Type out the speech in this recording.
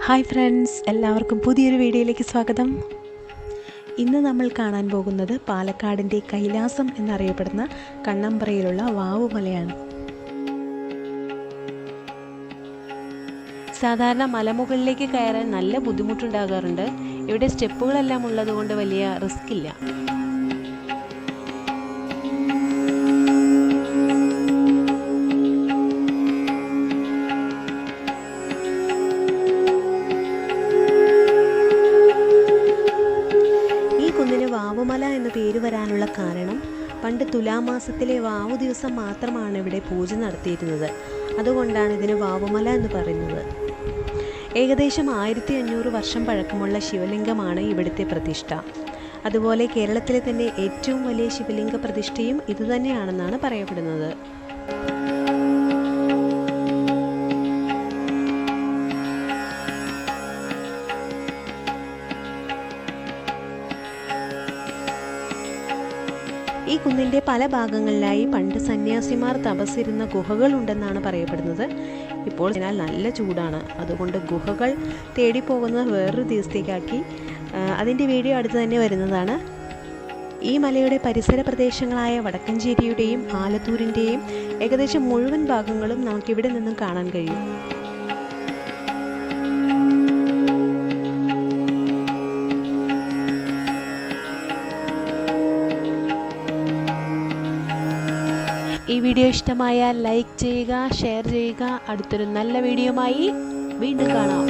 Hi friends, എല്ലാവർക്കും പുതിയൊരു വീഡിയോയിലേക്ക് സ്വാഗതം. ഇന്ന് നമ്മൾ കാണാൻ പോകുന്നത് പാലക്കാടിൻ്റെ കൈലാസം എന്നറിയപ്പെടുന്ന കണ്ണമ്പ്രയിലുള്ള വാവുമലയാണ്. സാധാരണ മലമുകളിലേക്ക് കയറാൻ നല്ല ബുദ്ധിമുട്ടുണ്ടാകാറുണ്ട്. ഇവിടെ സ്റ്റെപ്പുകളെല്ലാം ഉള്ളതുകൊണ്ട് വലിയ റിസ്ക് ഇല്ല. കുന്നിന് വാവുമല എന്ന പേര് വരാനുള്ള കാരണം പണ്ട് തുലാമാസത്തിലെ വാവു ദിവസം മാത്രമാണ് ഇവിടെ പൂജ നടത്തിയിരുന്നത്. അതുകൊണ്ടാണ് ഇതിന് വാവുമല എന്ന് പറയുന്നത്. ഏകദേശം 1500 വർഷം പഴക്കമുള്ള ശിവലിംഗമാണ് ഇവിടുത്തെ പ്രതിഷ്ഠ. അതുപോലെ കേരളത്തിലെ തന്നെ ഏറ്റവും വലിയ ശിവലിംഗ പ്രതിഷ്ഠയും ഇതുതന്നെയാണെന്നാണ് പറയപ്പെടുന്നത്. ഈ കുന്നിൻ്റെ പല ഭാഗങ്ങളിലായി പണ്ട് സന്യാസിമാർ തപസ്സിരുന്ന ഗുഹകളുണ്ടെന്നാണ് പറയപ്പെടുന്നത്. ഇപ്പോൾ അതിനാൽ നല്ല ചൂടാണ്. അതുകൊണ്ട് ഗുഹകൾ തേടിപ്പോകുന്നത് വേറൊരു ദിവസത്തേക്കാക്കി. അതിൻ്റെ വീഡിയോ അടുത്ത് തന്നെ വരുന്നതാണ്. ഈ മലയുടെ പരിസര പ്രദേശങ്ങളായ വടക്കഞ്ചേരിയുടെയും ആലത്തൂരിൻ്റെയും ഏകദേശം മുഴുവൻ ഭാഗങ്ങളും നമുക്കിവിടെ നിന്നും കാണാൻ കഴിയും. ഈ വീഡിയോ ഇഷ്ടമായാൽ ലൈക്ക് ചെയ്യുക, ഷെയർ ചെയ്യുക. അടുത്തൊരു നല്ല വീഡിയോയുമായി വീണ്ടും കാണാം.